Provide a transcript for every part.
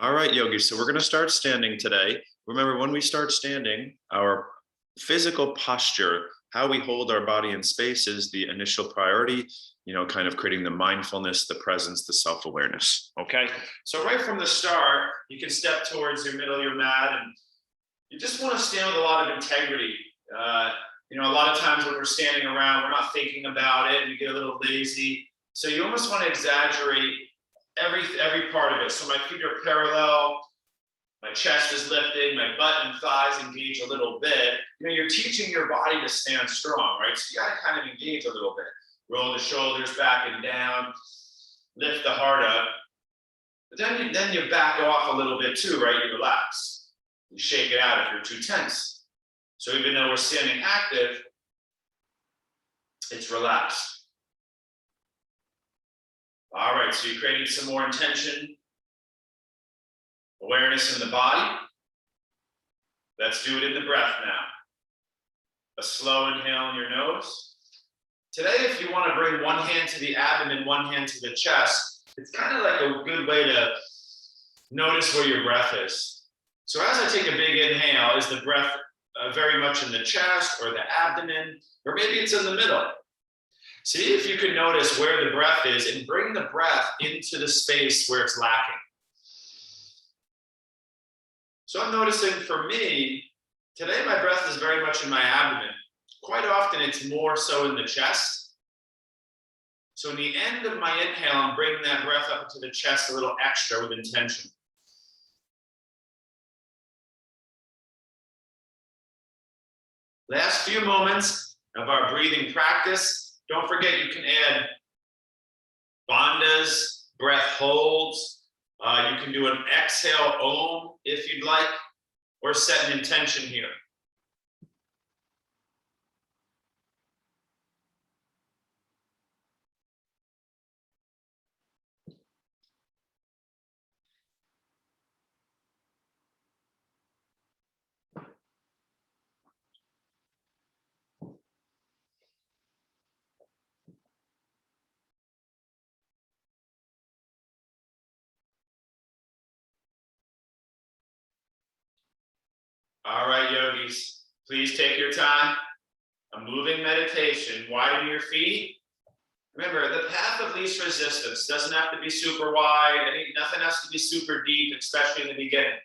All right, yogis. So we're going to start standing today. Remember, when we start standing, our physical posture, how we hold our body in space is the initial priority, kind of creating the mindfulness, the presence, the self-awareness. Okay. So right from the start, you can step towards your middle of your mat and you just want to stand with a lot of integrity. A lot of times when we're standing around, we're not thinking about it and you get a little lazy. So you almost want to exaggerate every part of it. So my feet are parallel, my chest is lifting, my butt and thighs engage a little bit. You're teaching your body to stand strong, right? So you got to kind of engage a little bit. Roll the shoulders back and down, lift the heart up. But then you back off a little bit too, right? You relax. You shake it out if you're too tense. So even though we're standing active, it's relaxed. All right, so you're creating some more intention, awareness in the body. Let's do it in the breath now. A slow inhale in your nose. Today, if you want to bring one hand to the abdomen, one hand to the chest, it's kind of like a good way to notice where your breath is. So as I take a big inhale, is the breath very much in the chest or the abdomen, or maybe it's in the middle? See if you can notice where the breath is and bring the breath into the space where it's lacking. So I'm noticing for me, today my breath is very much in my abdomen. Quite often it's more so in the chest. So in the end of my inhale, I'm bringing that breath up into the chest a little extra with intention. Last few moments of our breathing practice. Don't forget you can add bandhas, breath holds. You can do an exhale om if you'd like, or set an intention here. All right, yogis, please take your time. A moving meditation. Widen your feet. Remember, the path of least resistance doesn't have to be super wide. Nothing has to be super deep, especially in the beginning.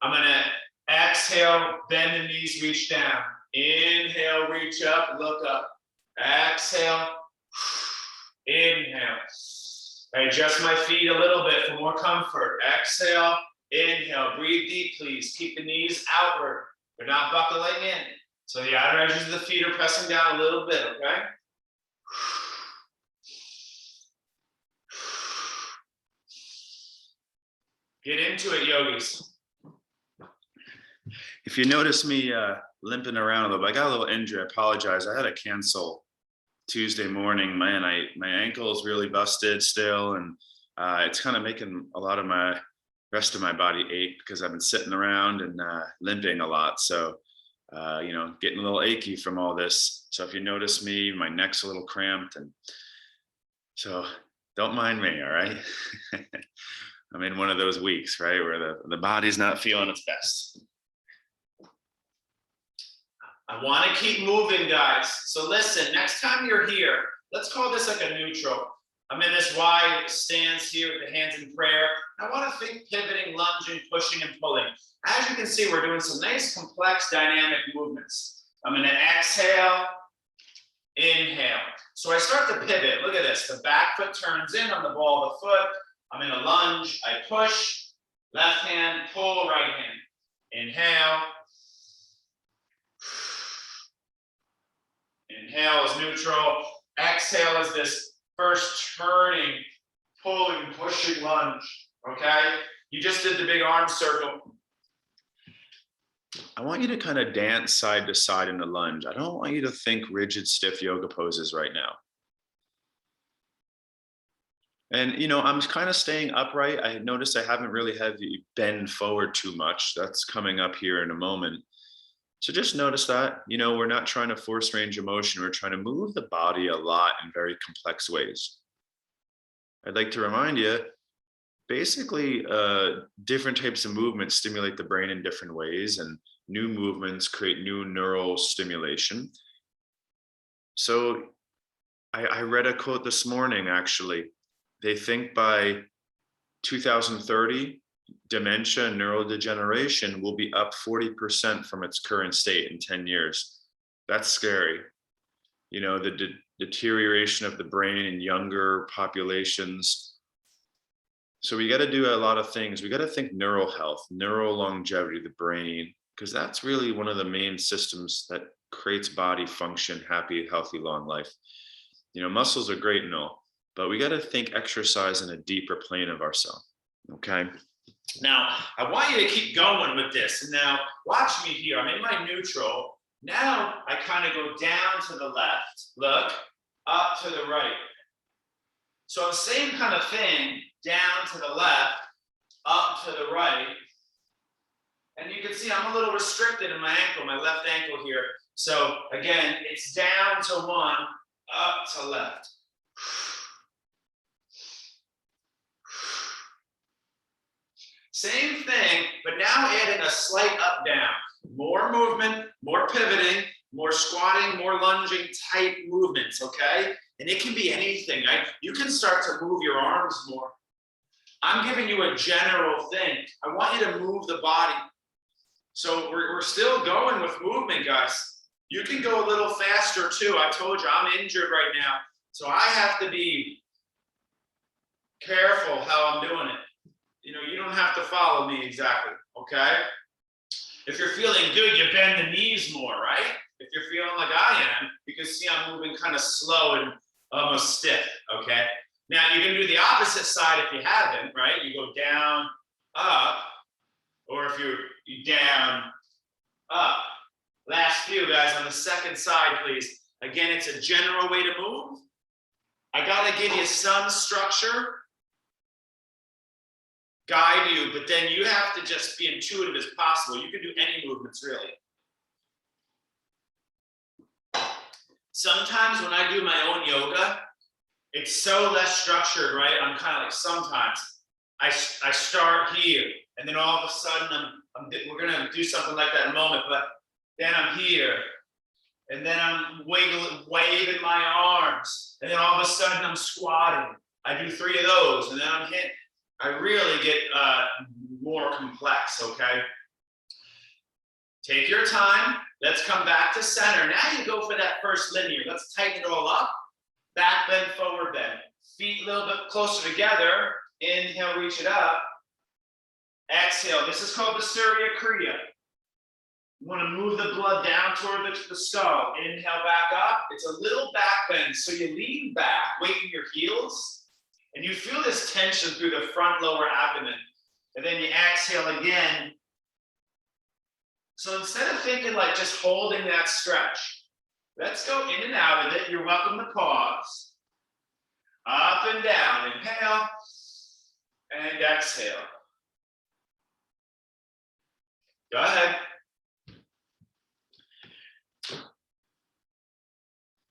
I'm going to exhale, bend the knees, reach down. Inhale, reach up, look up. Exhale. Inhale. I adjust my feet a little bit for more comfort. Exhale. Inhale, breathe deep, please. Keep the knees outward. They're not buckling in. So the outer edges of the feet are pressing down a little bit, okay? Get into it, yogis. If you notice me limping around a little bit, I got a little injury. I apologize. I had to cancel Tuesday morning. Man, my ankle is really busted still, and it's kind of making a lot of my rest of my body ache because I've been sitting around and limping a lot. So, getting a little achy from all this. So if you notice me, my neck's a little cramped, and so don't mind me, all right? I'm in one of those weeks, right, where the body's not feeling its best. I want to keep moving, guys. So listen, next time you're here, let's call this like a neutral. I'm in this wide stance here with the hands in prayer. I want to think pivoting, lunging, pushing, and pulling. As you can see, we're doing some nice, complex, dynamic movements. I'm going to exhale, inhale. So I start to pivot. Look at this. The back foot turns in on the ball of the foot. I'm in a lunge. I push. Left hand, pull, right hand. Inhale. Inhale is neutral. Exhale is this first turning, pulling, pushing lunge, okay? You just did the big arm circle. I want you to kind of dance side to side in the lunge. I don't want you to think rigid, stiff yoga poses right now. And, I'm kind of staying upright. I noticed I haven't really had you bend forward too much. That's coming up here in a moment. So just notice that, we're not trying to force range of motion. We're trying to move the body a lot in very complex ways. I'd like to remind you, basically, different types of movements stimulate the brain in different ways, and new movements create new neural stimulation. So I read a quote this morning, actually. They think by 2030, dementia and neurodegeneration will be up 40% from its current state in 10 years. That's scary. You know, the deterioration of the brain in younger populations. So we got to do a lot of things. We got to think neural health, neural longevity, the brain, because that's really one of the main systems that creates body function, happy, healthy, long life. You know, muscles are great and all, but we got to think exercise in a deeper plane of ourselves. Okay. Now, I want you to keep going with this. And now watch me here. I'm in my neutral. Now I kind of go down to the left, look, up to the right. So same kind of thing, down to the left, up to the right. And you can see I'm a little restricted in my ankle, my left ankle here. So again, it's down to one, up to left. Same thing, but now adding a slight up down. More movement, more pivoting, more squatting, more lunging type movements, okay? And it can be anything. You can start to move your arms more. I'm giving you a general thing. I want you to move the body. So we're still going with movement, guys. You can go a little faster too. I told you I'm injured right now. So I have to be careful how I'm doing it. You know, you don't have to follow me exactly, okay? If you're feeling good, you bend the knees more, right? If you're feeling like I am, you can see I'm moving kind of slow and almost stiff, okay? Now you can do the opposite side if you haven't, right? You go down, up, or if you're down, up. Last few, guys, on the second side, please. Again, it's a general way to move. I gotta give you some structure, guide you, but then you have to just be intuitive as possible. You can do any movements, really. Sometimes when I do my own yoga, it's so less structured, right? I'm kind of like, sometimes I start here, and then all of a sudden we're gonna do something like that in a moment, but then I'm here, and then I'm waving my arms, and then all of a sudden I'm squatting. I do 3 of those, and then I'm hitting. I really get more complex, okay? Take your time. Let's come back to center. Now you go for that first linear. Let's tighten it all up. Back bend, forward bend. Feet a little bit closer together. Inhale, reach it up. Exhale. This is called the Surya Kriya. You want to move the blood down toward the skull. Inhale, back up. It's a little back bend. So you lean back, weighting your heels. And you feel this tension through the front lower abdomen. And then you exhale again. So instead of thinking like just holding that stretch, let's go in and out of it. You're welcome to pause. Up and down. Inhale and exhale. Go ahead.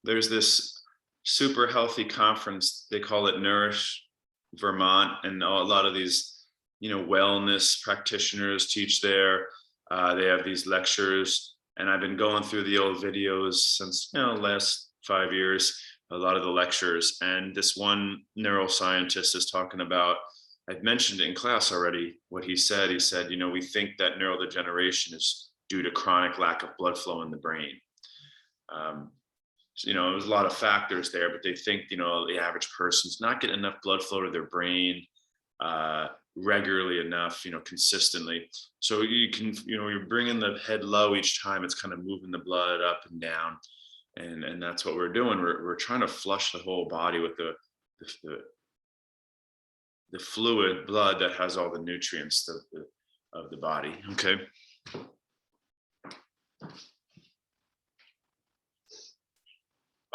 There's this super healthy conference. They call it Nourish Vermont, and a lot of these, you know, wellness practitioners teach there. They have these lectures, and I've been going through the old videos since, you know, last 5 years, a lot of the lectures. And this one neuroscientist is talking about, I've mentioned it in class already, what he said. He said, you know, we think that neurodegeneration is due to chronic lack of blood flow in the brain. You know, there's a lot of factors there, but they think, you know, the average person's not getting enough blood flow to their brain regularly enough, you know, consistently. So you can, you know, you're bringing the head low each time. It's kind of moving the blood up and down, and that's what we're doing. We're trying to flush the whole body with the fluid blood that has all the nutrients of the body. Okay.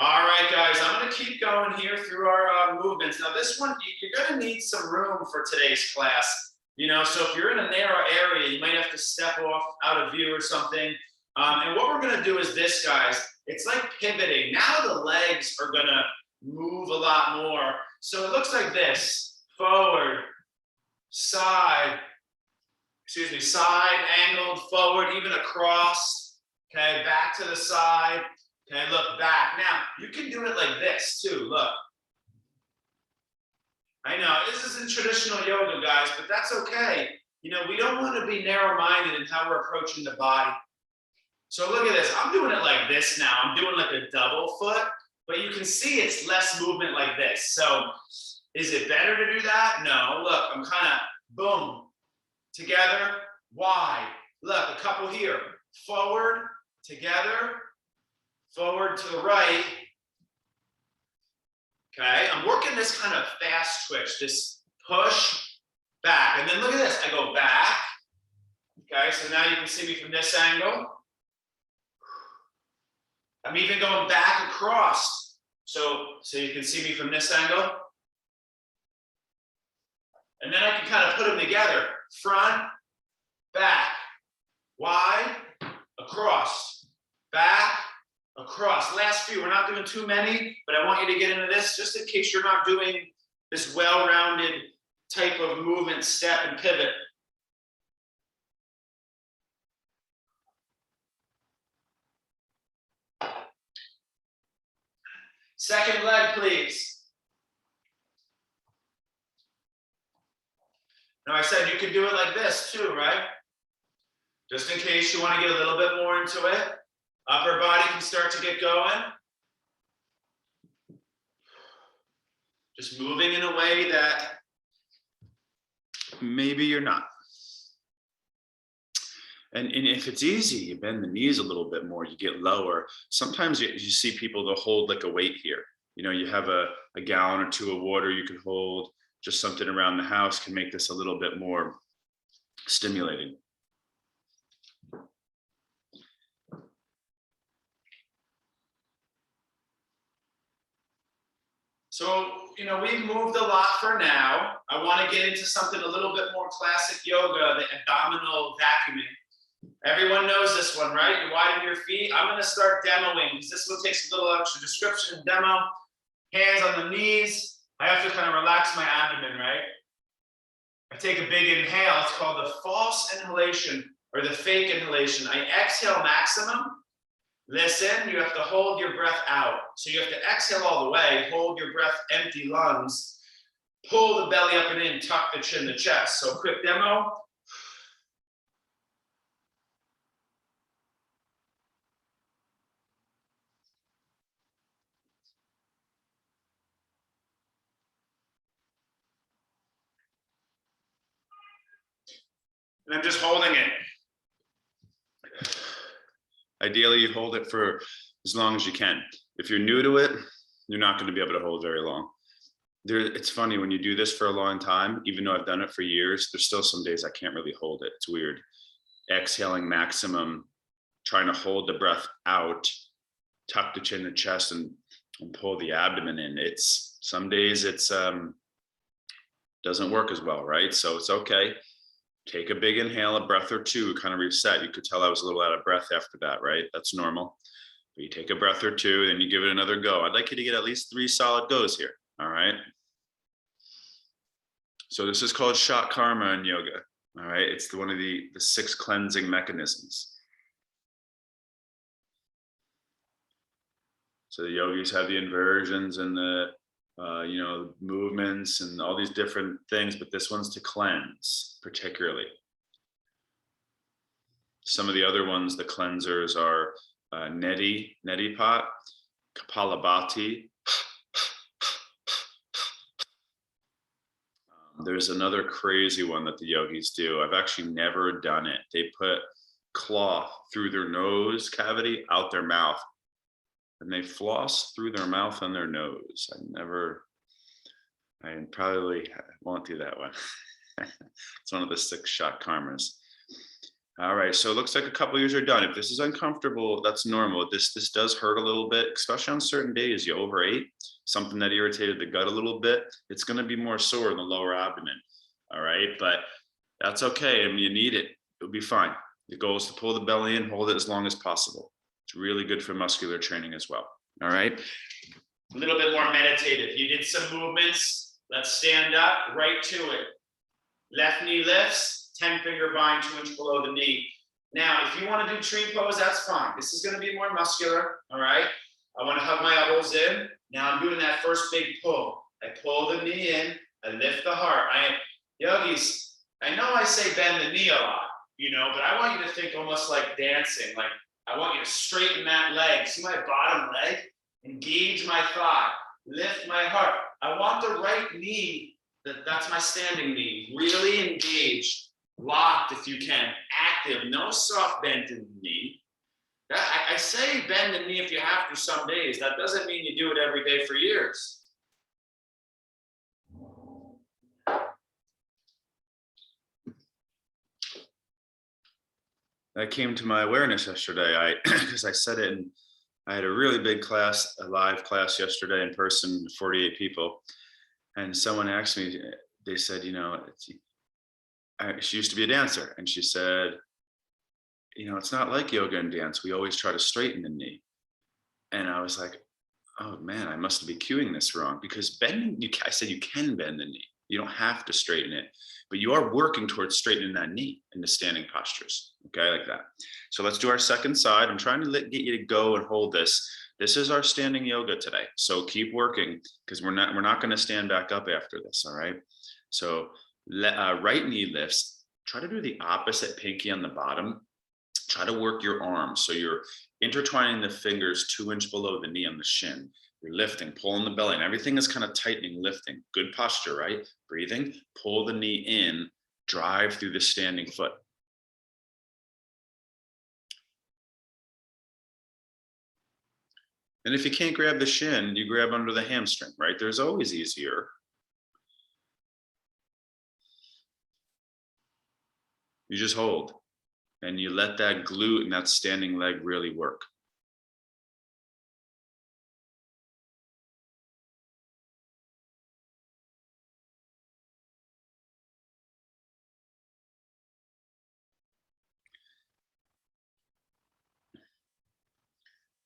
All right, guys, I'm going to keep going here through our movements. Now, this one, you're going to need some room for today's class. You know, so if you're in a narrow area, you might have to step off out of view or something. And what we're going to do is this, guys. It's like pivoting. Now the legs are going to move a lot more. So it looks like this. Forward, side, side, angled, forward, even across. Okay, back to the side. Okay, look back. Now, you can do it like this too, look. I know, this isn't traditional yoga, guys, but that's okay. You know, we don't want to be narrow-minded in how we're approaching the body. So look at this. I'm doing it like this now. I'm doing like a double foot, but you can see it's less movement like this. So is it better to do that? No. Look, I'm kind of boom, together, wide. Look, a couple here. Forward, together, forward to the right. Okay, I'm working this kind of fast twitch, this push back. And then look at this. I go back. Okay, so now you can see me from this angle. I'm even going back across. So you can see me from this angle. And then I can kind of put them together. Front, back, wide, across, back, across. Last few, we're not doing too many, but I want you to get into this just in case you're not doing this well-rounded type of movement, step, and pivot. Second leg, please. Now I said you can do it like this too, right? Just in case you want to get a little bit more into it. Upper body can start to get going. Just moving in a way that maybe you're not. And if it's easy, you bend the knees a little bit more, you get lower. Sometimes you see people, they'll hold like a weight here. You know, you have a gallon or two of water you can hold, just something around the house can make this a little bit more stimulating. So, you know, we've moved a lot for now. I want to get into something a little bit more classic yoga, the abdominal vacuuming. Everyone knows this one, right? You widen your feet. I'm going to start demoing because this one takes a little extra description and demo. Hands on the knees. I have to kind of relax my abdomen, right? I take a big inhale. It's called the false inhalation or the fake inhalation. I exhale maximum. Listen, you have to hold your breath out. So you have to exhale all the way, hold your breath, empty lungs, pull the belly up and in, tuck the chin, the chest. So quick demo. And I'm just holding it. Ideally, you hold it for as long as you can. If you're new to it, you're not going to be able to hold very long. It's funny when you do this for a long time, even though I've done it for years, there's still some days I can't really hold it. It's weird. Exhaling maximum, trying to hold the breath out, tuck the chin, the chest, and pull the abdomen in. Some days it's doesn't work as well, right? So it's okay. Take a big inhale, a breath or two, kind of reset. You could tell I was a little out of breath after that, right? That's normal. But you take a breath or two, then you give it another go. I'd like you to get at least 3 solid goes here, all right? So this is called Shat Karma in yoga, all right? It's one of the 6 cleansing mechanisms. So the yogis have the inversions and the movements and all these different things, but this one's to cleanse particularly. Some of the other ones, the cleansers are Neti-Pot, Kapalabhati. There's another crazy one that the yogis do. I've actually never done it. They put cloth through their nose cavity, out their mouth, and they floss through their mouth and their nose. I probably won't do that one. It's one of the 6 Shat Karmas. All right, so it looks like a couple of you are done. If this is uncomfortable, that's normal. This does hurt a little bit, especially on certain days. You overate, something that irritated the gut a little bit, it's gonna be more sore in the lower abdomen, all right? But that's okay, I mean, you need it, it'll be fine. The goal is to pull the belly in, hold it as long as possible. It's really good for muscular training as well, all right? A little bit more meditative. You did some movements. Let's stand up, right to it. Left knee lifts, 10-finger bind, 2-inch below the knee. Now, if you want to do tree pose, that's fine. This is going to be more muscular, all right? I want to hug my elbows in. Now I'm doing that first big pull. I pull the knee in, I lift the heart. Yogis, I know I say bend the knee a lot, but I want you to think almost like dancing. Like I want you to straighten that leg. See my bottom leg? Engage my thigh, lift my heart. I want the right knee, that's my standing knee, really engaged, locked if you can, active, no soft bend in the knee. I say bend the knee if you have to some days. That doesn't mean you do it every day for years. That came to my awareness yesterday. Because I said it, and I had a really big class, a live class yesterday in person, 48 people. And someone asked me, they said, she used to be a dancer. And she said, it's not like yoga and dance. We always try to straighten the knee. And I was like, oh man, I must be cueing this wrong, because bending, I said you can bend the knee. You don't have to straighten it, but you are working towards straightening that knee in the standing postures. Okay, like that. So let's do our second side. I'm trying to get you to go and hold this. This is our standing yoga today. So keep working, because we're not going to stand back up after this. All right. So right knee lifts. Try to do the opposite pinky on the bottom. Try to work your arms. So you're intertwining the fingers 2-inch below the knee on the shin. You're lifting, pulling the belly, and everything is kind of tightening, lifting. Good posture, right? Breathing, pull the knee in, drive through the standing foot. And if you can't grab the shin, you grab under the hamstring, right? There's always easier. You just hold, and you let that glute and that standing leg really work.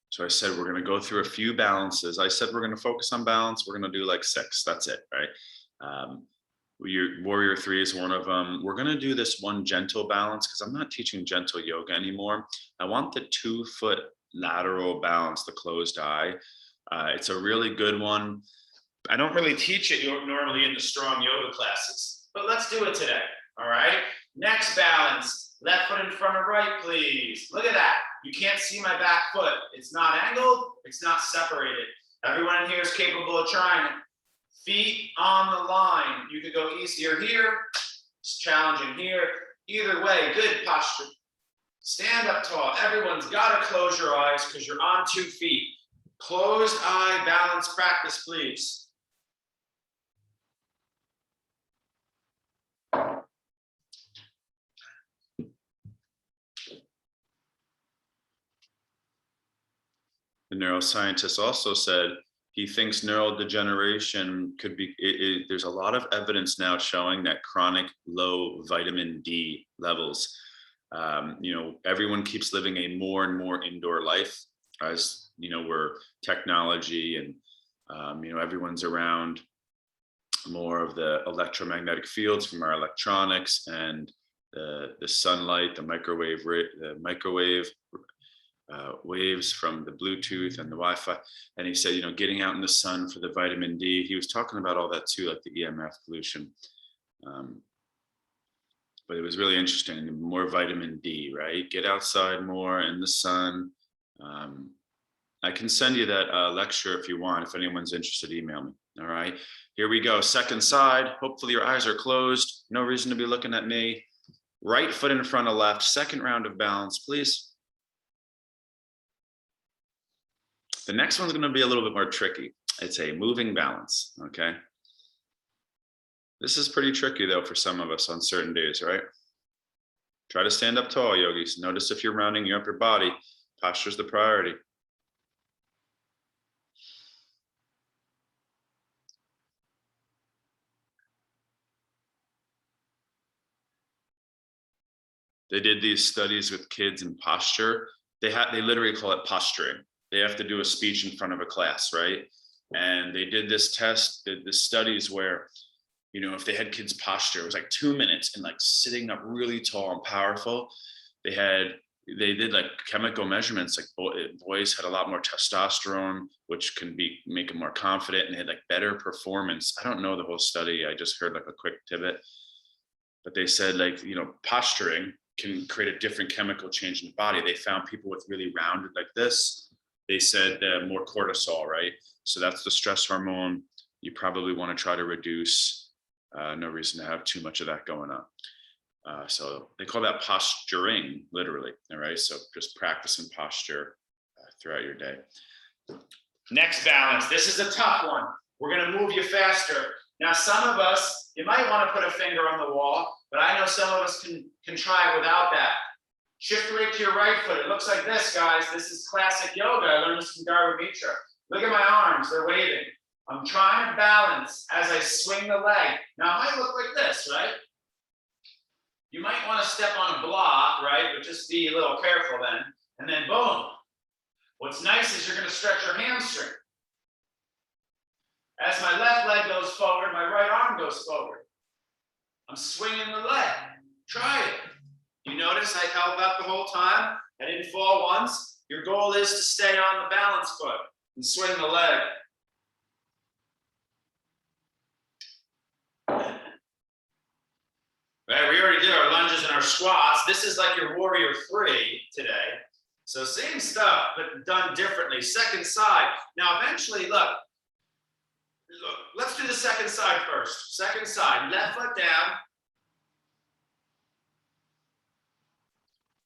So I said, we're going to go through a few balances. I said, we're going to focus on balance. We're going to do like 6. That's it, right? Warrior 3 is one of them. We're going to do this one gentle balance, because I'm not teaching gentle yoga anymore. I want the 2-foot lateral balance, the closed eye. It's a really good one. I don't really teach it normally in the strong yoga classes, but let's do it today. All right. Next balance, left foot in front of right, please. Look at that. You can't see my back foot. It's not angled. It's not separated. Everyone in here is capable of trying it. Feet on the line. You could go easier here. It's challenging here. Either way, good posture. Stand up tall. Everyone's got to close your eyes, because you're on 2 feet. Closed eye balance practice, please. The neuroscientist also said he thinks neurodegeneration could be, there's a lot of evidence now showing that chronic low vitamin D levels, everyone keeps living a more and more indoor life, as we're technology and, everyone's around more of the electromagnetic fields from our electronics and the sunlight, the microwave waves from the Bluetooth and the Wi-Fi. And he said, getting out in the sun for the vitamin D. He was talking about all that too, like the EMF pollution. But it was really interesting. More vitamin D, right? Get outside more in the sun. I can send you that lecture if you want. If anyone's interested, email me. All right, here we go. Second side. Hopefully your eyes are closed. No reason to be looking at me. Right foot in front of left. Second round of balance, please. The next one's going to be a little bit more tricky. It's a moving balance, okay? This is pretty tricky though for some of us on certain days, right? Try to stand up tall, yogis. Notice if you're rounding your upper body, posture's the priority. They did these studies with kids in posture. They literally call it posturing. They have to do a speech in front of a class, right? And they did this test, the studies where you know, if they had kids posture, it was like 2 minutes and like sitting up really tall and powerful. They did like chemical measurements, like boys had a lot more testosterone, which can make them more confident, and they had like better performance. I don't know the whole study. I just heard like a quick tidbit, but they said like, you know, posturing can create a different chemical change in the body. They found people with really rounded like this, they said more cortisol, right? So that's the stress hormone you probably want to try to reduce. No reason to have too much of that going on. So they call that posturing, literally. All right. So just practicing posture throughout your day. Next balance. This is a tough one. We're going to move you faster. Now, some of us, you might want to put a finger on the wall, but I know some of us can try without that. Shift the weight to your right foot. It looks like this, guys. This is classic yoga. I learned this from Garba Mitra. Look at my arms. They're waving. I'm trying to balance as I swing the leg. Now, it might look like this, right? You might want to step on a block, right? But just be a little careful then. And then boom. What's nice is you're going to stretch your hamstring. As my left leg goes forward, my right arm goes forward. I'm swinging the leg. Try it. You notice I held that the whole time. I didn't fall once. Your goal is to stay on the balance foot and swing the leg. Right, we already did our lunges and our squats. This is like your warrior 3 today. So same stuff, but done differently. Second side. Now, eventually, look, let's do the second side first. Second side, left foot down.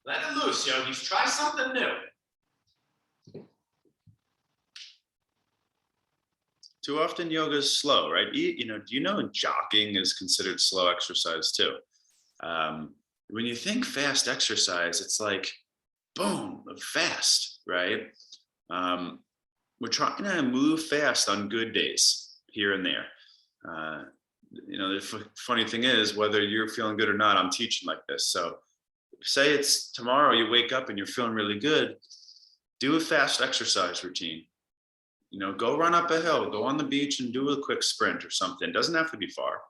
Let it loose, yogis. Try something new. Too often yoga is slow, right? You know, jogging is considered slow exercise too. When you think fast exercise, it's like, boom, fast, right? We're trying to move fast on good days here and there. You know, the funny thing is, whether you're feeling good or not, I'm teaching like this. So say it's tomorrow, you wake up and you're feeling really good, do a fast exercise routine. You know, go run up a hill, go on the beach and do a quick sprint or something. It doesn't have to be far.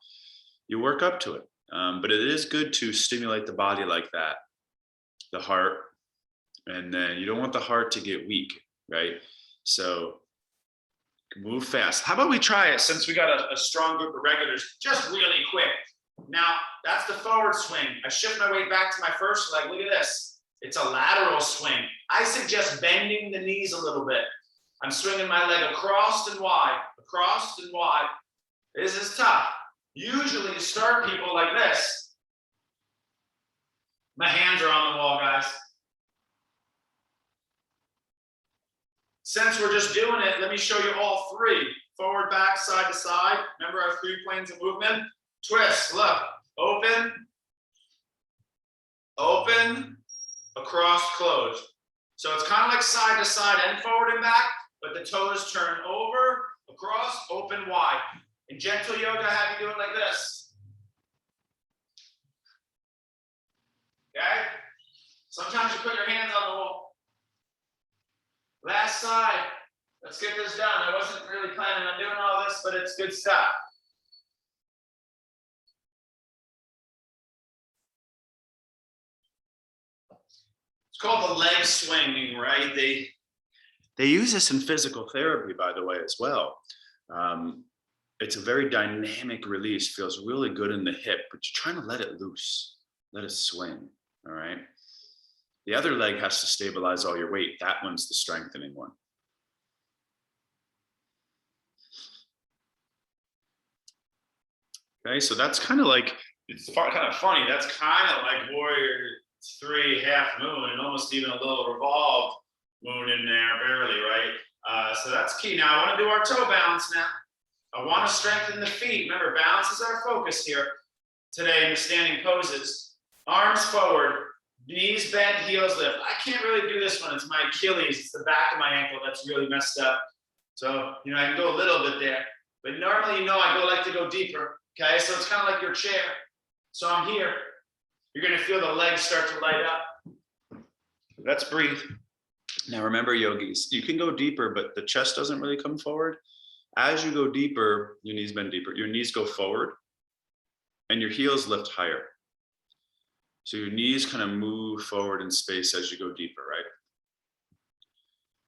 You work up to it. But it is good to stimulate the body like that, the heart, and then you don't want the heart to get weak, right? So move fast. How about we try it since we got a strong group of regulars, just really quick. Now, that's the forward swing. I shift my weight back to my first leg. Look at this. It's a lateral swing. I suggest bending the knees a little bit. I'm swinging my leg across and wide, across and wide. This is tough. Usually you start people like this. My hands are on the wall, guys. Since we're just doing it, let me show you all 3. Forward, back, side to side. Remember our 3 planes of movement? Twist, look, open, open, across, close. So it's kind of like side to side and forward and back, but the toes turn over, across, open, wide. In gentle yoga, I have you do it like this. Okay? Sometimes you put your hands on the wall. Last side. Let's get this done. I wasn't really planning on doing all this, but it's good stuff. It's called the leg swinging, right? They use this in physical therapy, by the way, as well. It's a very dynamic release, feels really good in the hip, but you're trying to let it loose, let it swing, all right? The other leg has to stabilize all your weight. That one's the strengthening one. Okay, so that's kind of like, it's kind of funny. That's kind of like Warrior 3 half moon and almost even a little revolved moon in there, barely, right? So that's key. Now I want to do our toe balance now. I want to strengthen the feet. Remember, balance is our focus here today in the standing poses. Arms forward, knees bent, heels lift. I can't really do this one. It's my Achilles. It's the back of my ankle that's really messed up. So, you know, I can go a little bit there. But normally, you know, I like to go deeper. Okay, so it's kind of like your chair. So I'm here. You're going to feel the legs start to light up. Let's breathe. Now remember, yogis, you can go deeper, but the chest doesn't really come forward. As you go deeper, your knees bend deeper. Your knees go forward. and your heels lift higher. So your knees kind of move forward in space as you go deeper, right?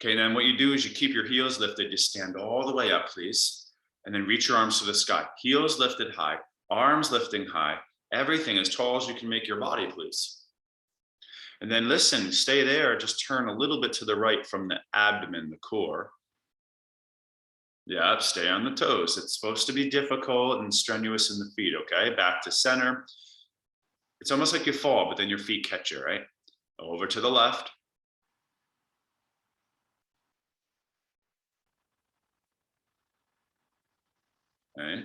Okay, then what you do is you keep your heels lifted. You stand all the way up, please. And then reach your arms to the sky. Heels lifted high, arms lifting high, everything as tall as you can make your body, please. And then listen, stay there, just turn a little bit to the right from the abdomen, the core. Yeah, stay on the toes. It's supposed to be difficult and strenuous in the feet, okay? Back to center. It's almost like you fall, but then your feet catch you, right? Over to the left. Okay.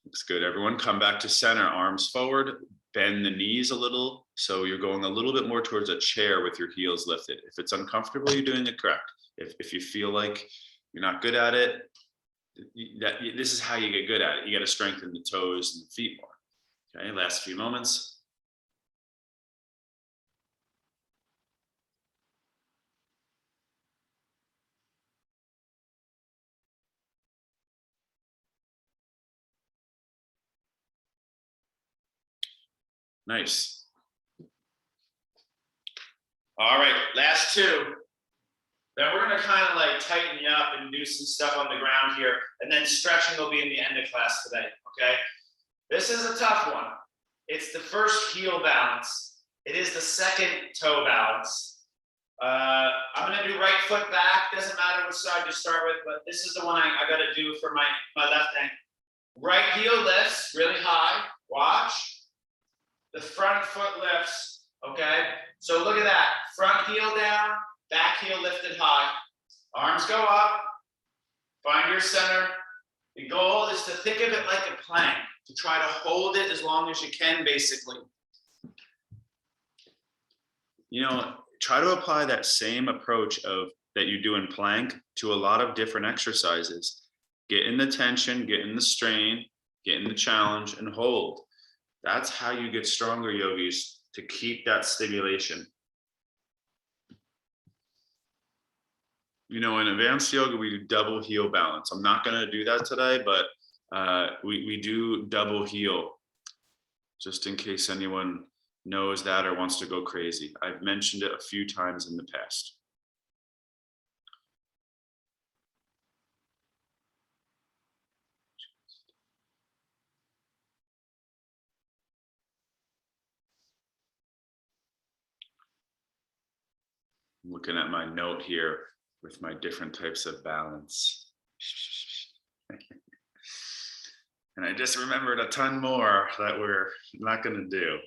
Looks good, everyone. Come back to center, arms forward, bend the knees a little. So you're going a little bit more towards a chair with your heels lifted. If it's uncomfortable, you're doing it correct. If you feel like you're not good at it, this is how you get good at it. You got to strengthen the toes and the feet more. Okay, last few moments. Nice. All right, last two. Then we're gonna kind of like tighten you up and do some stuff on the ground here, and then stretching will be in the end of class today, okay? This is a tough one. It's the first heel balance. It is the second toe balance. I'm gonna do right foot back. Doesn't matter which side you start with, but this is the one I gotta do for my left ankle. Right heel lifts really high. Watch. The front foot lifts, okay? So look at that. Front heel down, back heel lifted high. Arms go up. Find your center. The goal is to think of it like a plank, to try to hold it as long as you can, basically. You know, try to apply that same approach that you do in plank to a lot of different exercises. Get in the tension, get in the strain, get in the challenge, and hold. That's how you get stronger, yogis, to keep that stimulation. You know, in advanced yoga, we do double heel balance. I'm not going to do that today, but we do double heel, just in case anyone knows that or wants to go crazy. I've mentioned it a few times in the past. I'm looking at my note here with my different types of balance. And I just remembered a ton more that we're not going to do.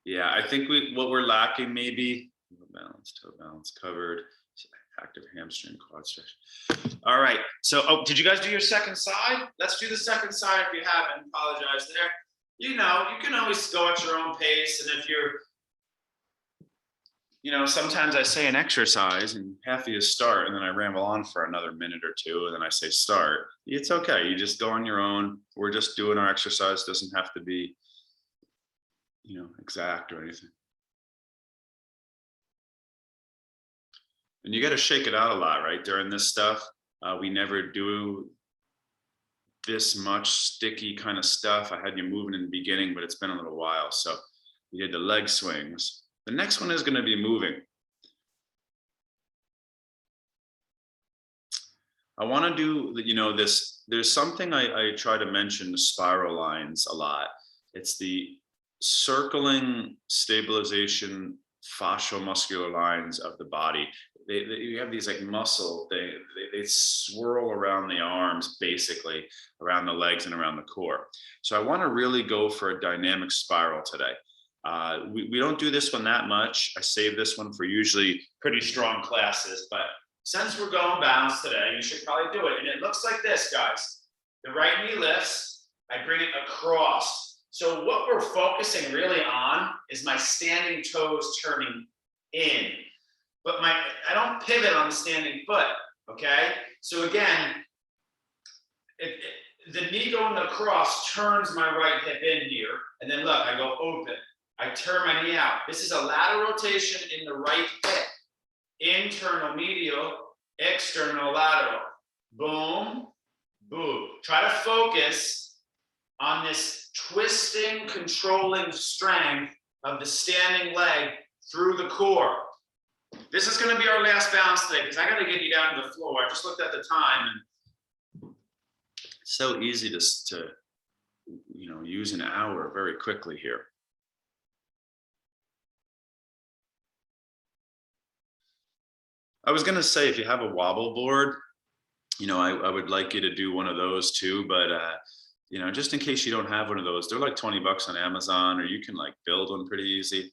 Yeah, I think what we're lacking maybe, toe balance covered, active hamstring quad stretch. All right, so did you guys do your second side? Let's do the second side if you haven't. Apologize there. You know, you can always go at your own pace, and if you're, you know, sometimes I say an exercise and half of you start, and then I ramble on for another minute or two, and then I say start. It's okay. You just go on your own. We're just doing our exercise. Doesn't have to be, you know, exact or anything. And you got to shake it out a lot, right? During this stuff, we never do this much sticky kind of stuff. I had you moving in the beginning, but it's been a little while. So we did the leg swings. The next one is going to be moving. I want to do, you know, this, there's something I try to mention, the spiral lines a lot. It's the circling stabilization fascial muscular lines of the body. You have these like muscle, they swirl around the arms, basically around the legs and around the core. So I want to really go for a dynamic spiral today. We don't do this one that much. I save this one for usually pretty strong classes, but since we're going balanced today, you should probably do it. And it looks like this, guys. The right knee lifts, I bring it across. So what we're focusing really on is my standing toes turning in. But I don't pivot on the standing foot, okay? So again, the knee going across turns my right hip in here, and then look, I go open. I turn my knee out. This is a lateral rotation in the right hip. Internal medial, external lateral. Boom, boom. Try to focus on this twisting, controlling strength of the standing leg through the core. This is going to be our last balance today because I got to get you down to the floor. I just looked at the time and it's so easy to use an hour very quickly here. I was going to say, if you have a wobble board, I would like you to do one of those too, but just in case you don't have one of those, they're like 20 bucks on Amazon, or you can like build one pretty easy.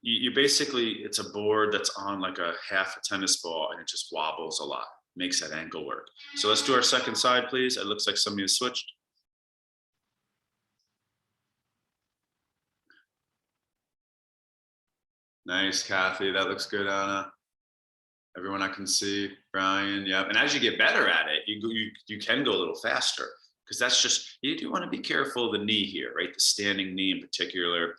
You basically, it's a board that's on like a half a tennis ball and it just wobbles a lot, makes that ankle work. So let's do our second side, please. It looks like somebody has switched. Nice, Kathy. That looks good, Anna. Everyone I can see, Brian. Yeah. And as you get better at it, you can go a little faster, because that's just, you do want to be careful of the knee here, right? The standing knee in particular.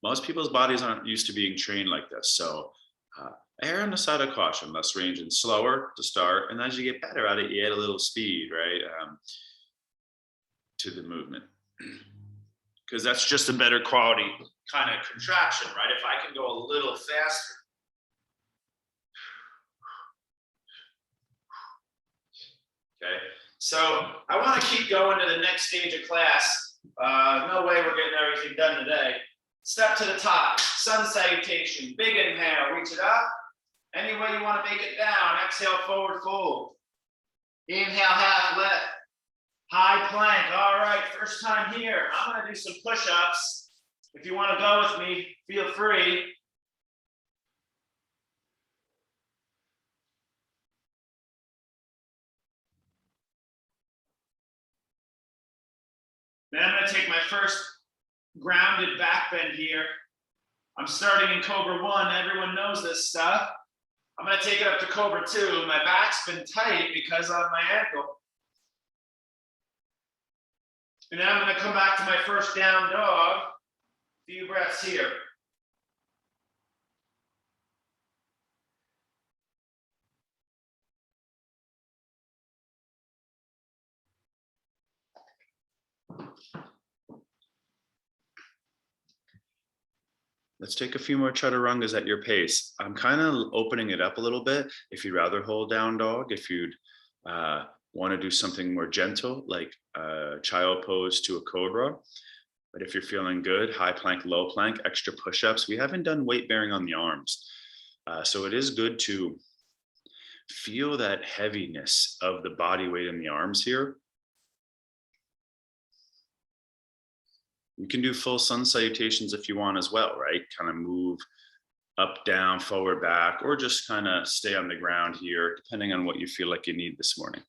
Most people's bodies aren't used to being trained like this. So err on the side of caution, less range and slower to start. And as you get better at it, you add a little speed, right? To the movement. Because that's just a better quality kind of contraction, right? If I can go a little faster. Okay, so I want to keep going to the next stage of class. No way we're getting everything done today. Step to the top, sun salutation, big inhale, reach it up. Any way you want to make it down, exhale, forward fold. Inhale, half lift. High plank. All right, first time here. I'm going to do some push-ups. If you want to go with me, feel free. Then I'm going to take my first grounded back bend here. I'm starting in Cobra 1. Everyone knows this stuff. I'm going to take it up to Cobra 2. My back's been tight because of my ankle. And then I'm going to come back to my first down dog. A few breaths here. Let's take a few more chaturangas at your pace. I'm kind of opening it up a little bit. If you'd rather hold down dog, if you'd want to do something more gentle, like child pose to a cobra. But if you're feeling good, high plank, low plank, extra push-ups. We haven't done weight bearing on the arms. So it is good to feel that heaviness of the body weight in the arms here. You can do full sun salutations if you want as well, right? Kind of move up, down, forward, back, or just kind of stay on the ground here, depending on what you feel like you need this morning.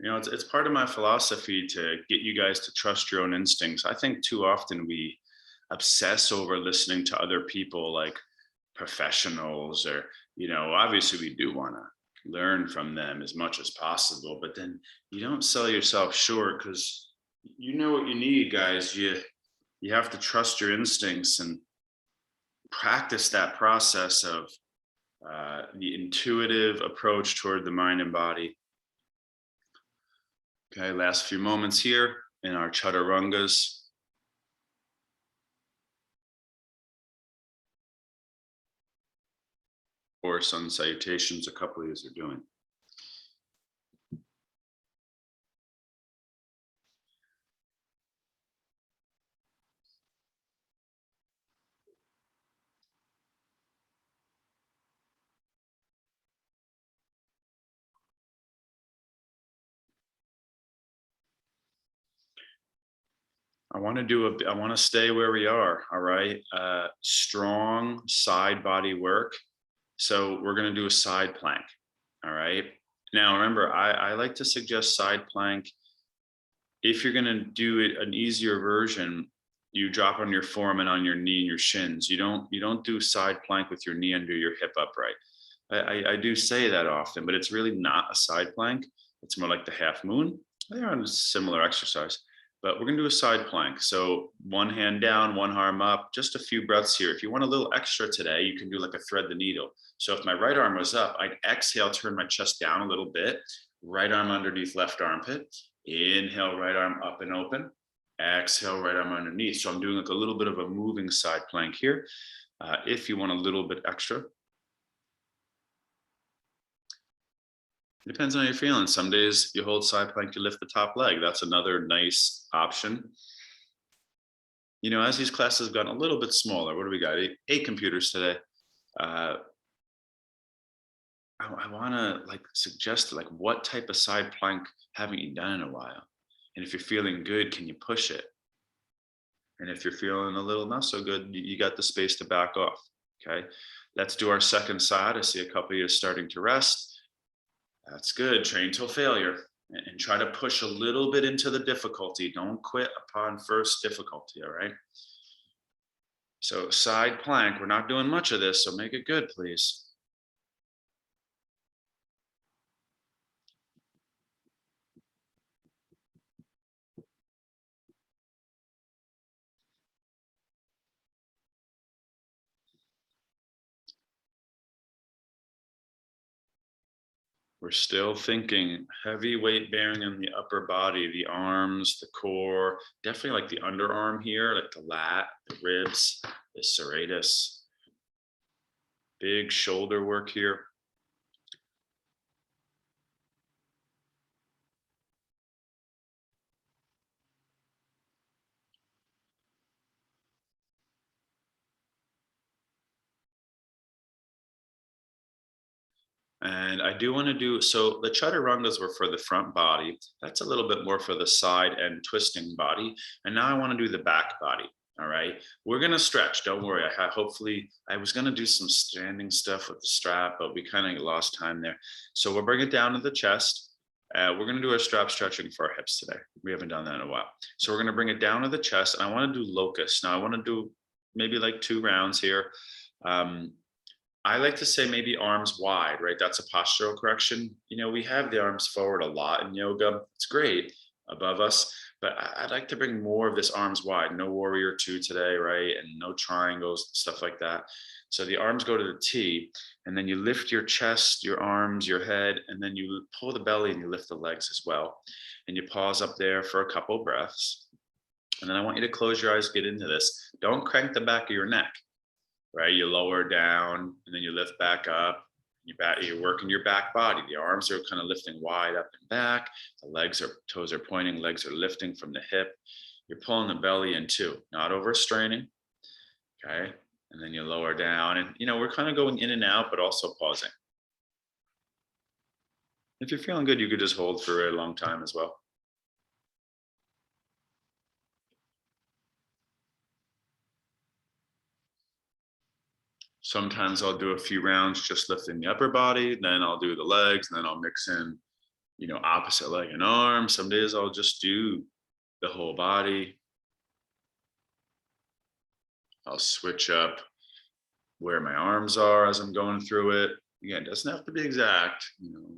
It's part of my philosophy to get you guys to trust your own instincts. I think too often we obsess over listening to other people, like professionals, or, obviously we do want to learn from them as much as possible, but then you don't sell yourself short, because you know what you need, guys. You have to trust your instincts and practice that process of the intuitive approach toward the mind and body. Okay, last few moments here in our chaturangas. Or sun salutations, a couple of these are doing. I want to stay where we are. All right. Strong side body work. So we're going to do a side plank. All right. Now, remember, I like to suggest side plank. If you're going to do it, an easier version, you drop on your forearm and on your knee and your shins. You don't do side plank with your knee under your hip upright. I do say that often, but it's really not a side plank. It's more like the half moon. They're on a similar exercise, but we're gonna do a side plank. So one hand down, one arm up, just a few breaths here. If you want a little extra today, you can do like a thread the needle. So if my right arm was up, I'd exhale, turn my chest down a little bit, right arm underneath left armpit, inhale, right arm up and open, exhale, right arm underneath. So I'm doing like a little bit of a moving side plank here. If you want a little bit extra. It depends on how you're feeling. Some days you hold side plank, you lift the top leg. That's another nice option. You know, as these classes have gotten a little bit smaller, what do we got? Eight computers today. Uh, I want to like suggest like what type of side plank haven't you done in a while? And if you're feeling good, can you push it? And if you're feeling a little not so good, you got the space to back off. Okay. Let's do our second side. I see a couple of you starting to rest. That's good. Train till failure and try to push a little bit into the difficulty. Don't quit upon first difficulty. All right. So side plank, we're not doing much of this, so make it good, please. We're still thinking heavy weight bearing in the upper body, the arms, the core, definitely like the underarm here, like the lat, the ribs, the serratus. Big shoulder work here. And I do want to do, so the chaturangas were for the front body. That's a little bit more for the side and twisting body. And now I want to do the back body. All right. We're going to stretch. Don't worry. Hopefully I was going to do some standing stuff with the strap, but we kind of lost time there. So we'll bring it down to the chest. We're going to do our strap stretching for our hips today. We haven't done that in a while. So we're going to bring it down to the chest, and I want to do locust. Now I want to do maybe like 2 rounds here. I like to say maybe arms wide, right? That's a postural correction. You know, we have the arms forward a lot in yoga. It's great above us, but I'd like to bring more of this arms wide. No warrior 2 today, right? And no triangles, stuff like that. So the arms go to the T, and then you lift your chest, your arms, your head, and then you pull the belly and you lift the legs as well. And you pause up there for a couple breaths. And then I want you to close your eyes, get into this. Don't crank the back of your neck. Right, you lower down and then you lift back up. You're working your back body. The arms are kind of lifting wide up and back. The legs are, toes are pointing, legs are lifting from the hip. You're pulling the belly in too, not overstraining. Okay, and then you lower down, and you know we're kind of going in and out, but also pausing. If you're feeling good, you could just hold for a long time as well. Sometimes I'll do a few rounds just lifting the upper body, then I'll do the legs, and then I'll mix in, you know, opposite leg and arm. Some days I'll just do the whole body. I'll switch up where my arms are as I'm going through it. Again, it doesn't have to be exact, you know.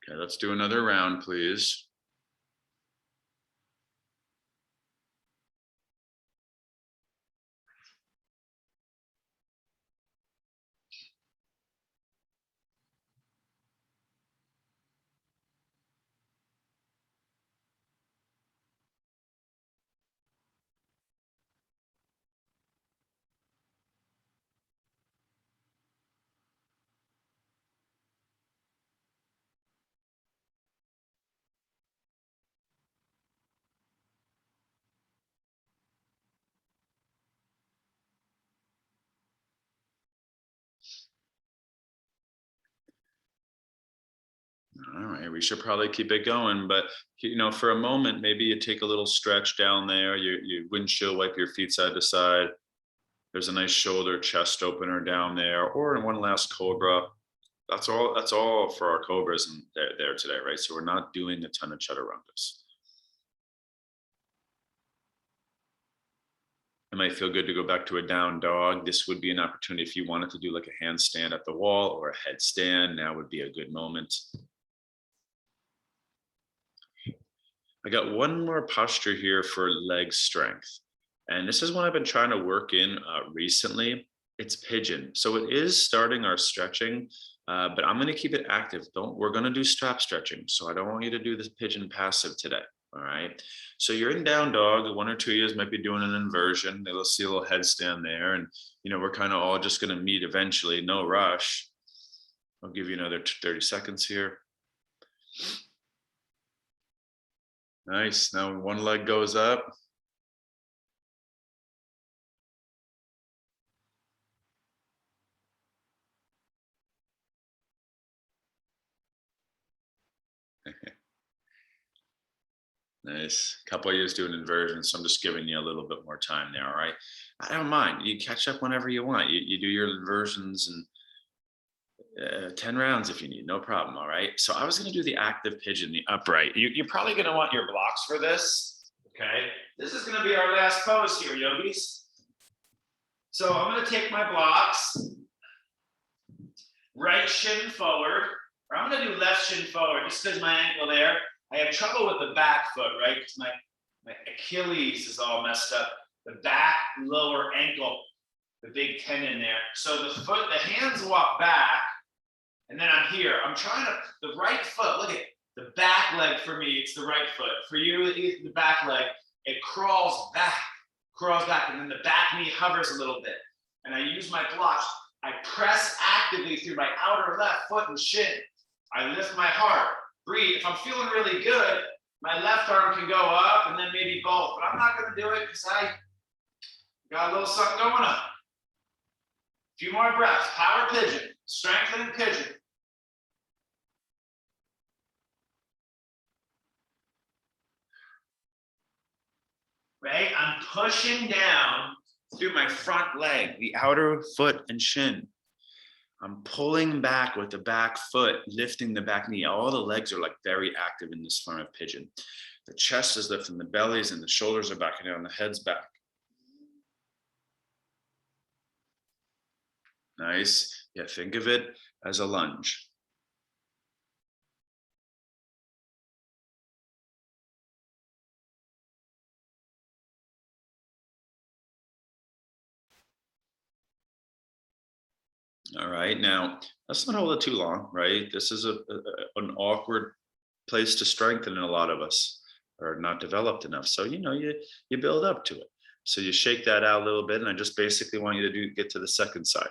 Okay, let's do another round, please. All right, we should probably keep it going, but you know, for a moment, maybe you take a little stretch down there. You windshield wipe your feet side to side. There's a nice shoulder chest opener down there, or in one last cobra. That's all. That's all for our cobras and there today, right? So we're not doing a ton of chaturangas. It might feel good to go back to a down dog. This would be an opportunity if you wanted to do like a handstand at the wall or a headstand. Now would be a good moment. I got one more posture here for leg strength. And this is one I've been trying to work in recently. It's pigeon. So it is starting our stretching, but I'm going to keep it active. We're going to do strap stretching. So I don't want you to do this pigeon passive today. All right. So you're in down dog. 1 or 2 years might be doing an inversion. They'll see a little headstand there. And, we're kind of all just going to meet eventually. No rush. I'll give you another 30 seconds here. Nice. Now one leg goes up. Nice. Couple of years doing inversions, so I'm just giving you a little bit more time there. All right. I don't mind. You catch up whenever you want. You do your inversions and 10 rounds if you need, no problem. All right. So I was going to do the active pigeon, the upright. You're probably going to want your blocks for this. Okay. This is going to be our last pose here, yogis. So I'm going to take my blocks, right shin forward, or I'm going to do left shin forward just because my ankle there. I have trouble with the back foot, right? Because my Achilles is all messed up. The back lower ankle, the big tendon there. So the hands walk back, and then I'm here. I'm trying to, the right foot, look at the back leg for me, it's the right foot. For you, the back leg, it crawls back, and then the back knee hovers a little bit. And I use my blocks. I press actively through my outer left foot and shin. I lift my heart. Breathe. If I'm feeling really good, my left arm can go up and then maybe both, but I'm not going to do it because I got a little something going on. A few more breaths. Power pigeon. Strengthening pigeon. Right? I'm pushing down through my front leg, the outer foot and shin. I'm pulling back with the back foot, lifting the back knee. All the legs are like very active in this form of pigeon. The chest is lifting, the bellies and the shoulders are backing down, the head's back. Nice. Yeah, think of it as a lunge. All right, now let's not hold it too long, right? This is an awkward place to strengthen in a lot of us, or not developed enough. So you build up to it. So you shake that out a little bit, and I just basically want you to get to the second side.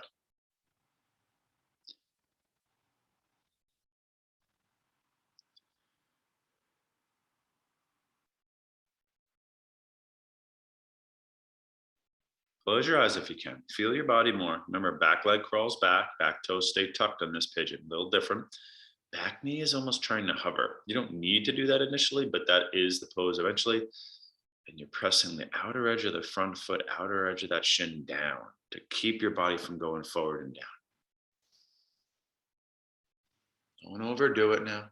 Close your eyes if you can. Feel your body more. Remember, back leg crawls back toes stay tucked on this pigeon. A little different. Back knee is almost trying to hover. You don't need to do that initially, but that is the pose eventually. And you're pressing the outer edge of the front foot, outer edge of that shin down to keep your body from going forward and down. Don't overdo it now.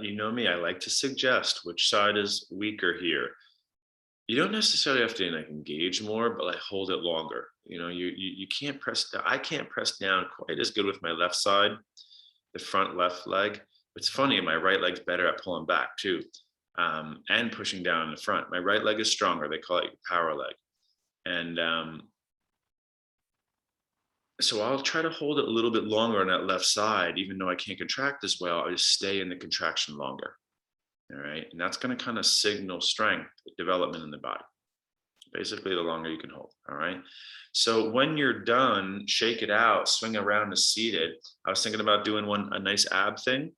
You know me, I like to suggest which side is weaker here. You don't necessarily have to like engage more, but like hold it longer. You can't press down. I can't press down quite as good with my left side, the front left leg. It's funny, my right leg's better at pulling back too, and pushing down in the front. My right leg is stronger. They call it power leg. And so I'll try to hold it a little bit longer on that left side, even though I can't contract as well. I just stay in the contraction longer. All right. And that's going to kind of signal strength development in the body. Basically, the longer you can hold. All right. So when you're done, shake it out, swing around to seated. I was thinking about doing a nice ab thing.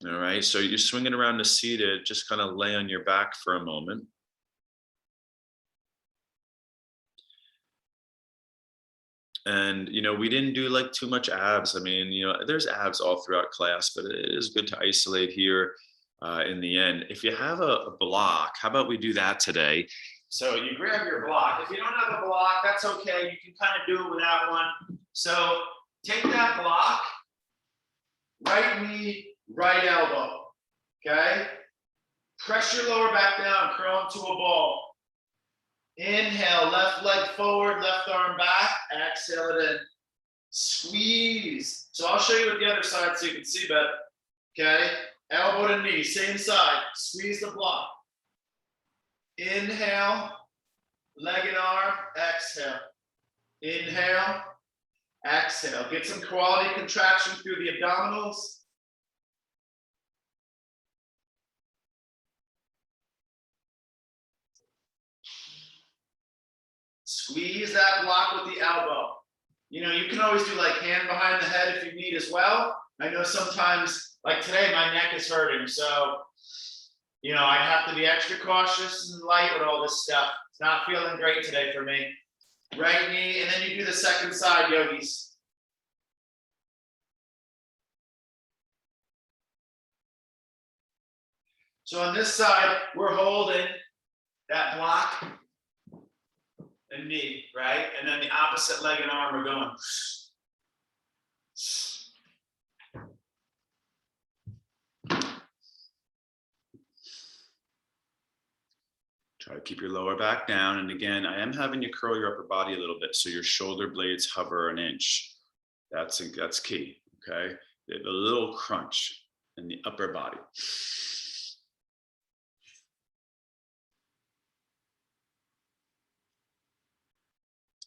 All right, so you're swinging around to seated, just kind of lay on your back for a moment. And, we didn't do like too much abs. I mean, there's abs all throughout class, but it is good to isolate here in the end. If you have a block, how about we do that today? So you grab your block. If you don't have a block, that's okay. You can kind of do it without one. So take that block, right knee, right elbow, okay? Press your lower back down, curl into a ball. Inhale, left leg forward, left arm back, exhale it in. Squeeze. So I'll show you with the other side so you can see better, okay? Elbow to knee, same side, squeeze the block. Inhale, leg and arm, exhale. Inhale, exhale. Get some quality contraction through the abdominals. Squeeze that block with the elbow. You can always do like hand behind the head if you need as well. I know sometimes, like today, my neck is hurting. So, I'd have to be extra cautious and light with all this stuff. It's not feeling great today for me. Right knee, and then you do the second side, yogis. So on this side, we're holding that block and knee, right? And then the opposite leg and arm are going. Try to keep your lower back down. And again, I am having you curl your upper body a little bit so your shoulder blades hover an inch. That's key, okay? A little crunch in the upper body.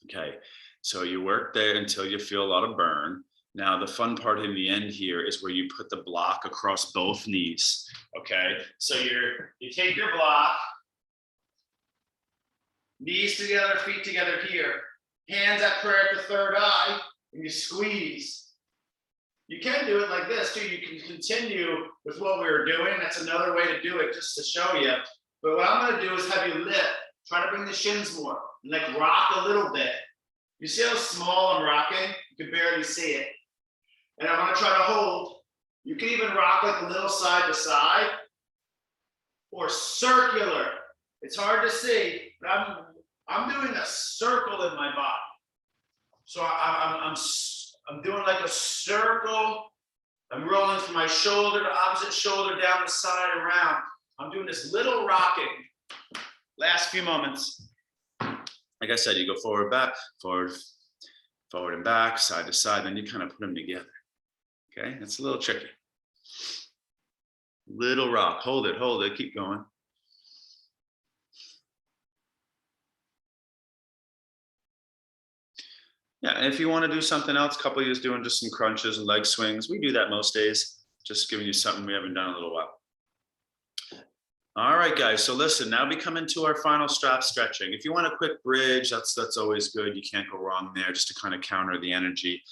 Okay, so you work there until you feel a lot of burn. Now, the fun part in the end here is where you put the block across both knees, okay? So you take your block, knees together, feet together here, hands at prayer at the third eye, and you squeeze. You can do it like this too. You can continue with what we were doing. That's another way to do it, just to show you. But what I'm going to do is have you lift. Try to bring the shins more, and like rock a little bit. You see how small I'm rocking? You can barely see it. And I'm going to try to hold. You can even rock like a little side to side or circular. It's hard to see, but I'm doing a circle in my body. So I'm doing like a circle. I'm rolling from my shoulder to opposite shoulder, down the side, around. I'm doing this little rocking. Last few moments. Like I said, you go forward, back, forward, forward and back, side to side, then you kind of put them together. Okay, it's a little tricky. Little rock, hold it, keep going. Yeah, and if you want to do something else, a couple of you doing just some crunches and leg swings. We do that most days, just giving you something we haven't done in a little while. All right, guys, so listen, now we come into our final strap stretching. If you want a quick bridge, that's always good. You can't go wrong there, just to kind of counter the energy.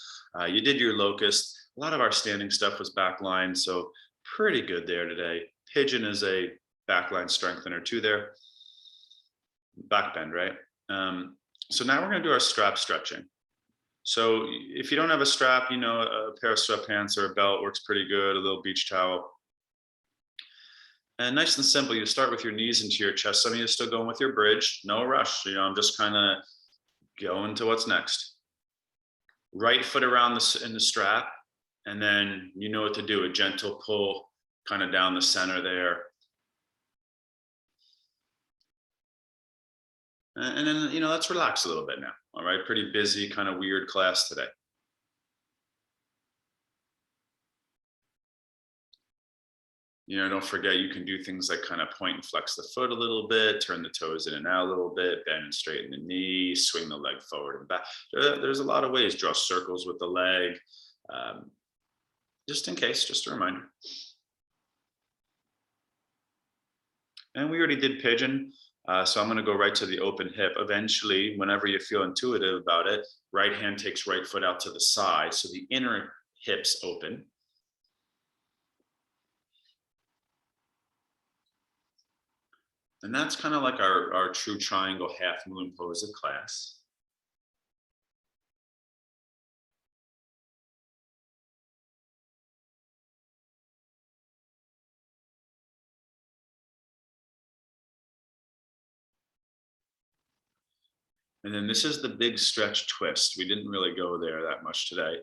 You did your locust. A lot of our standing stuff was backline, so pretty good there today. Pigeon is a backline strengthener too there. Back bend, right? So now we're gonna do our strap stretching. So if you don't have a strap, a pair of sweatpants or a belt works pretty good, a little beach towel. And nice and simple, you start with your knees into your chest. Some of you are still going with your bridge, no rush. I'm just kind of going to what's next. Right foot around in the strap, and then you know what to do, a gentle pull kind of down the center there. And then, let's relax a little bit now. All right, pretty busy, kind of weird class today. Don't forget, you can do things like kind of point and flex the foot a little bit, turn the toes in and out a little bit, bend and straighten the knee, swing the leg forward and back. There's a lot of ways. Draw circles with the leg, just in case, just a reminder. And we already did pigeon, so I'm going to go right to the open hip. Eventually, whenever you feel intuitive about it, right hand takes right foot out to the side, so the inner hips open. And that's kind of like our true triangle half moon pose of class. And then this is the big stretch twist. We didn't really go there that much today.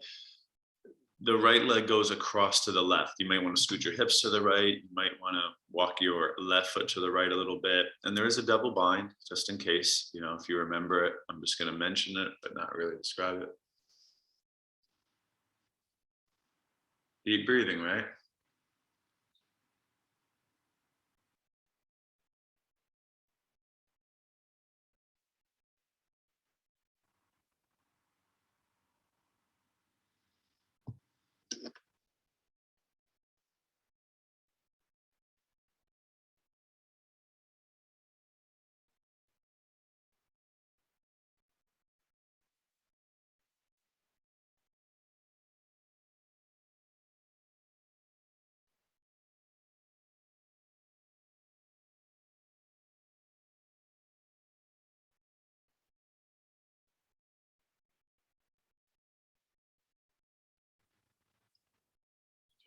The right leg goes across to the left. You might want to scoot your hips to the right. You might want to walk your left foot to the right a little bit. And there is a double bind, just in case, if you remember it. I'm just going to mention it, but not really describe it. Deep breathing, right?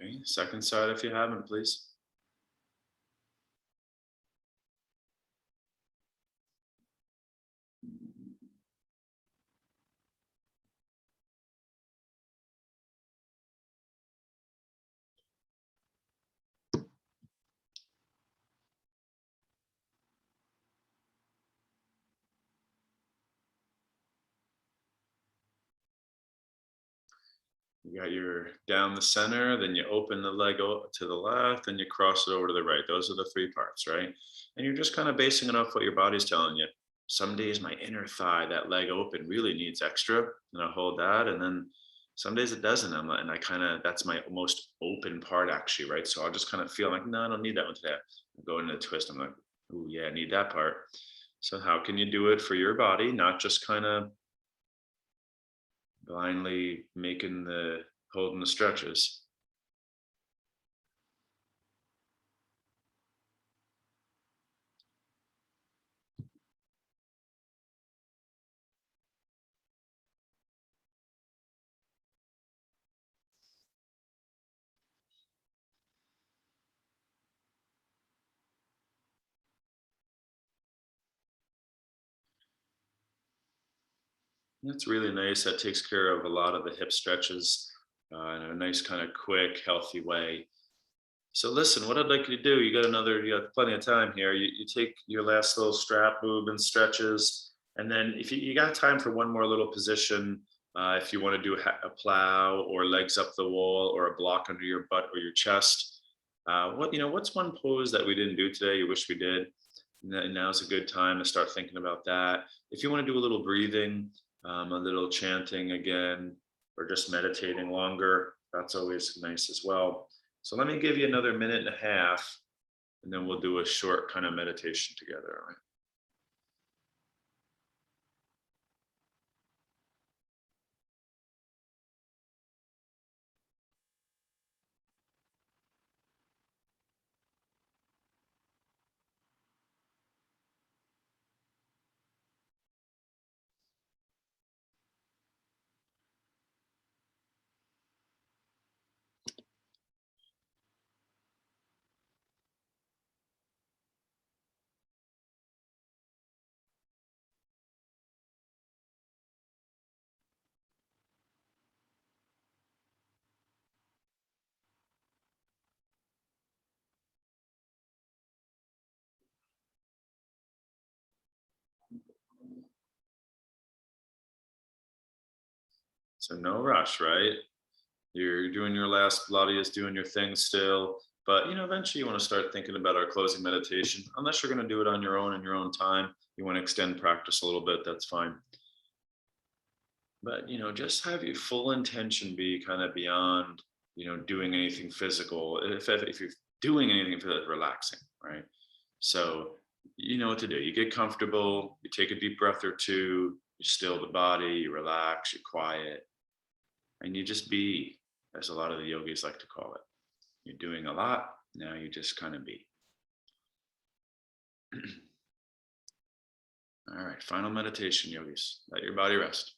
Okay, second side if you haven't, please. You got your down the center, then you open the leg to the left, and you cross it over to the right. Those are the three parts, right? And you're just kind of basing it off what your body's telling you. Some days my inner thigh, that leg open, really needs extra, and I hold that. And then some days it doesn't. And I kind of, that's my most open part actually, right? So I'll just kind of feel like, no, I don't need that one today. I go into the twist. I'm like, oh yeah, I need that part. So how can you do it for your body, not just kind of blindly making the holding the stretches? That's really nice. That takes care of a lot of the hip stretches in a nice kind of quick, healthy way. So listen, what I'd like you to do, you got plenty of time here. You take your last little strap movement stretches, and then if you got time for one more little position, if you want to do a plow or legs up the wall or a block under your butt or your chest, what's one pose that we didn't do today you wish we did? Now's a good time to start thinking about that. If you want to do a little breathing, a little chanting again, or just meditating longer, that's always nice as well. So let me give you another minute and a half, and then we'll do a short kind of meditation together. All right? So no rush, right? You're doing your last, body is doing your thing still, but eventually you want to start thinking about our closing meditation. Unless you're going to do it on your own in your own time, you want to extend practice a little bit, that's fine. But just have your full intention be kind of beyond doing anything physical. If you're doing anything for that, relaxing, right? So you know what to do. You get comfortable, you take a deep breath or two, you still the body, you relax, you quiet, and you just be, as a lot of the yogis like to call it. You're doing a lot, now you just kind of be. All right, final meditation, yogis. Let your body rest.